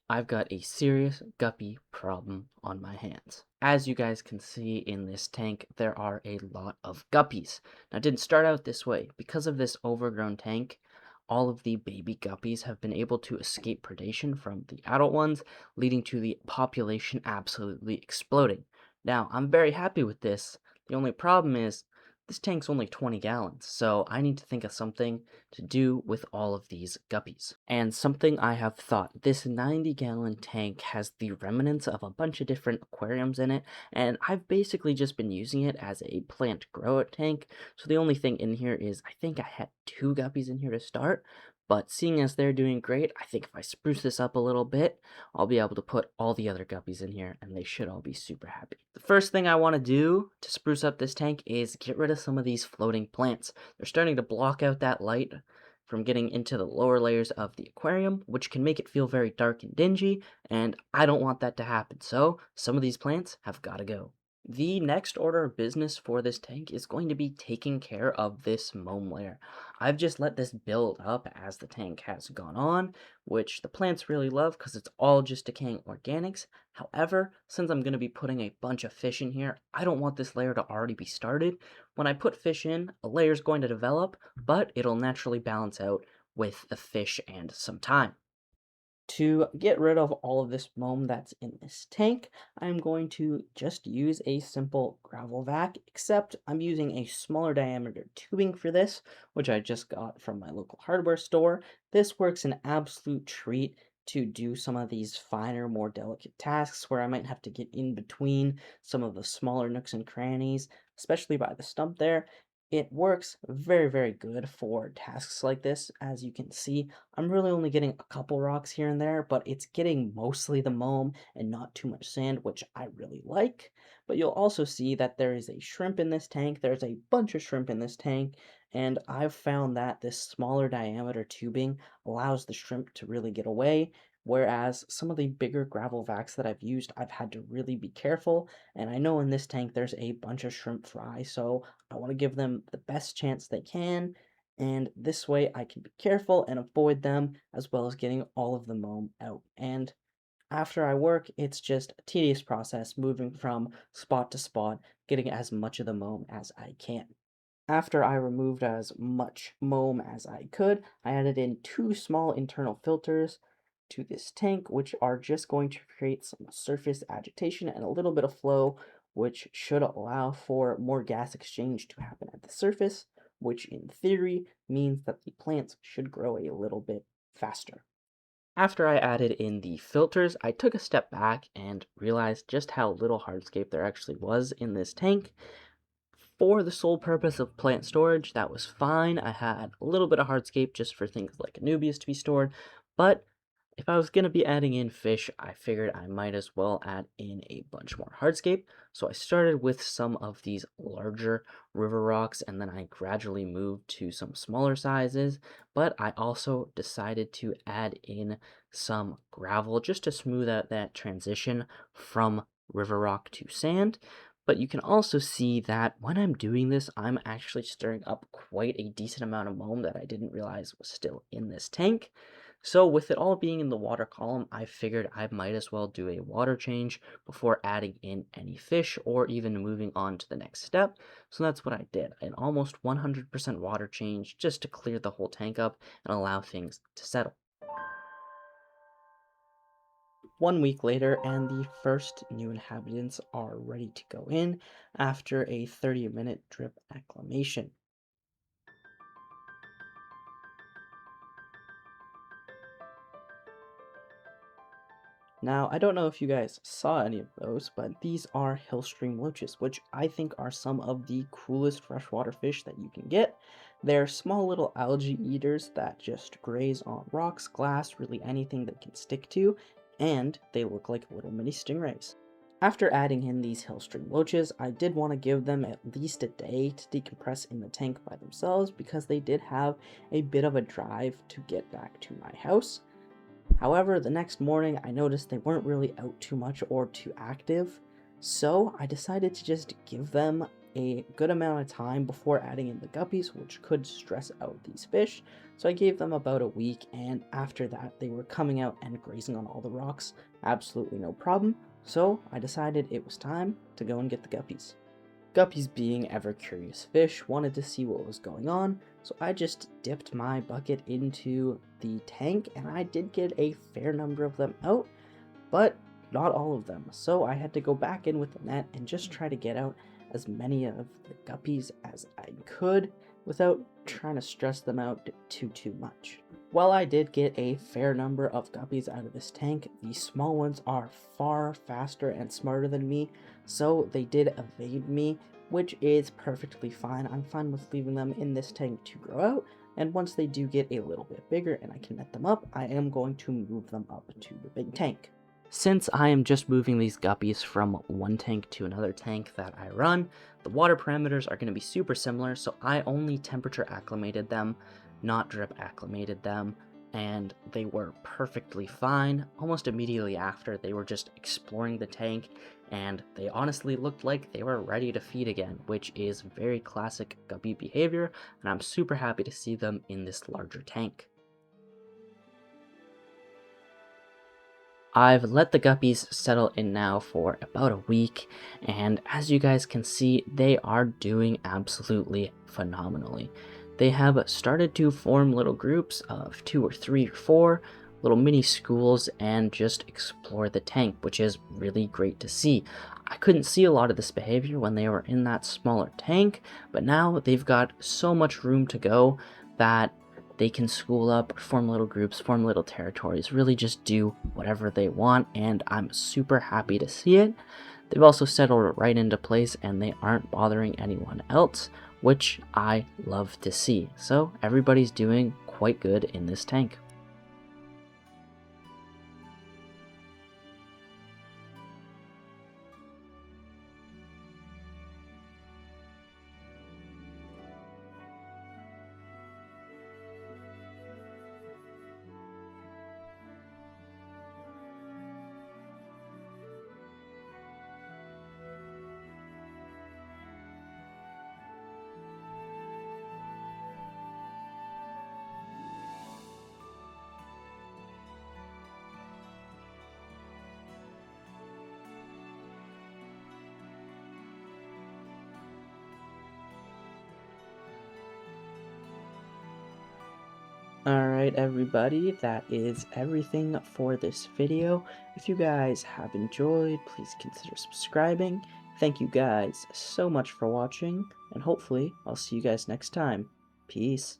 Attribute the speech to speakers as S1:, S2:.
S1: I've got a serious guppy problem on my hands. As you guys can see in this tank, there are a lot of guppies. Now, it didn't start out this way. Because of this overgrown tank, all of the baby guppies have been able to escape predation from the adult ones, leading to the population absolutely exploding. Now, I'm very happy with this. The only problem is this tank's only 20 gallons, so I need to think of something to do with all of these guppies. And something I have thought, this 90-gallon tank has the remnants of a bunch of different aquariums in it, and I've basically just been using it as a plant grow out tank. So the only thing in here is I think I had 2 guppies in here to start, but seeing as they're doing great, I think if I spruce this up a little bit, I'll be able to put all the other guppies in here, and they should all be super happy. The first thing I want to do to spruce up this tank is get rid of some of these floating plants. They're starting to block out that light from getting into the lower layers of the aquarium, which can make it feel very dark and dingy, and I don't want that to happen, so some of these plants have got to go. The next order of business for this tank is going to be taking care of this moam layer. I've just let this build up as the tank has gone on, which the plants really love because it's all just decaying organics. However, since I'm going to be putting a bunch of fish in here, I don't want this layer to already be started. When I put fish in, a layer is going to develop, but it'll naturally balance out with the fish and some time. To get rid of all of this foam that's in this tank, I'm going to just use a simple gravel vac, except I'm using a smaller diameter tubing for this, which I just got from my local hardware store. This works an absolute treat to do some of these finer, more delicate tasks where I might have to get in between some of the smaller nooks and crannies, especially by the stump there. It works very, very good for tasks like this. As you can see, I'm really only getting a couple rocks here and there, but it's getting mostly the moam and not too much sand, which I really like. But you'll also see that there is a shrimp in this tank. There's a bunch of shrimp in this tank, and I've found that this smaller diameter tubing allows the shrimp to really get away. Whereas some of the bigger gravel vacs that I've used, I've had to really be careful. And I know in this tank there's a bunch of shrimp fry, so I want to give them the best chance they can, and this way I can be careful and avoid them, as well as getting all of the moam out. And after I work, it's just a tedious process moving from spot to spot, getting as much of the moam as I can. After I removed as much moam as I could, I added in 2 small internal filters to this tank, which are just going to create some surface agitation and a little bit of flow, which should allow for more gas exchange to happen at the surface, which in theory means that the plants should grow a little bit faster. After I added in the filters, I took a step back and realized just how little hardscape there actually was in this tank. For the sole purpose of plant storage, that was fine. I had a little bit of hardscape just for things like Anubias to be stored, but if I was going to be adding in fish, I figured I might as well add in a bunch more hardscape. So I started with some of these larger river rocks, and then I gradually moved to some smaller sizes, but I also decided to add in some gravel just to smooth out that transition from river rock to sand. But you can also see that when I'm doing this, I'm actually stirring up quite a decent amount of moam that I didn't realize was still in this tank. So with it all being in the water column, I figured I might as well do a water change before adding in any fish or even moving on to the next step. So that's what I did, an almost 100% water change just to clear the whole tank up and allow things to settle. 1 week later, and the first new inhabitants are ready to go in after a 30-minute drip acclimation. Now, I don't know if you guys saw any of those, but these are hill stream loaches, which I think are some of the coolest freshwater fish that you can get. They're small little algae eaters that just graze on rocks, glass, really anything they can stick to, and they look like little mini stingrays. After adding in these hill stream loaches, I did want to give them at least a day to decompress in the tank by themselves because they did have a bit of a drive to get back to my house. However, the next morning I noticed they weren't really out too much or too active, so I decided to just give them a good amount of time before adding in the guppies, which could stress out these fish. So I gave them about a week, and after that they were coming out and grazing on all the rocks, absolutely no problem. So I decided it was time to go and get the guppies. Guppies, being ever curious fish, wanted to see what was going on, so I just dipped my bucket into the tank, and I did get a fair number of them out, but not all of them. So I had to go back in with the net and just try to get out as many of the guppies as I could without trying to stress them out too much. While I did get a fair number of guppies out of this tank, the small ones are far faster and smarter than me, so they did evade me, which is perfectly fine. I'm fine with leaving them in this tank to grow out, and once they do get a little bit bigger and I can net them up, I am going to move them up to the big tank. Since I am just moving these guppies from one tank to another tank that I run, the water parameters are going to be super similar, so I only temperature acclimated them, not drip acclimated them, and they were perfectly fine. Almost immediately after, they were just exploring the tank, and they honestly looked like they were ready to feed again, which is very classic guppy behavior, and I'm super happy to see them in this larger tank. I've let the guppies settle in now for about a week, and as you guys can see, they are doing absolutely phenomenally. They have started to form little groups of 2 or 3 or 4 little mini schools and just explore the tank, which is really great to see. I couldn't see a lot of this behavior when they were in that smaller tank, but now they've got so much room to go that they can school up, form little groups, form little territories, really just do whatever they want, and I'm super happy to see it. They've also settled right into place, and they aren't bothering anyone else, which I love to see. So everybody's doing quite good in this tank. Alright everybody, that is everything for this video. If you guys have enjoyed, please consider subscribing. Thank you guys so much for watching, and hopefully I'll see you guys next time. Peace.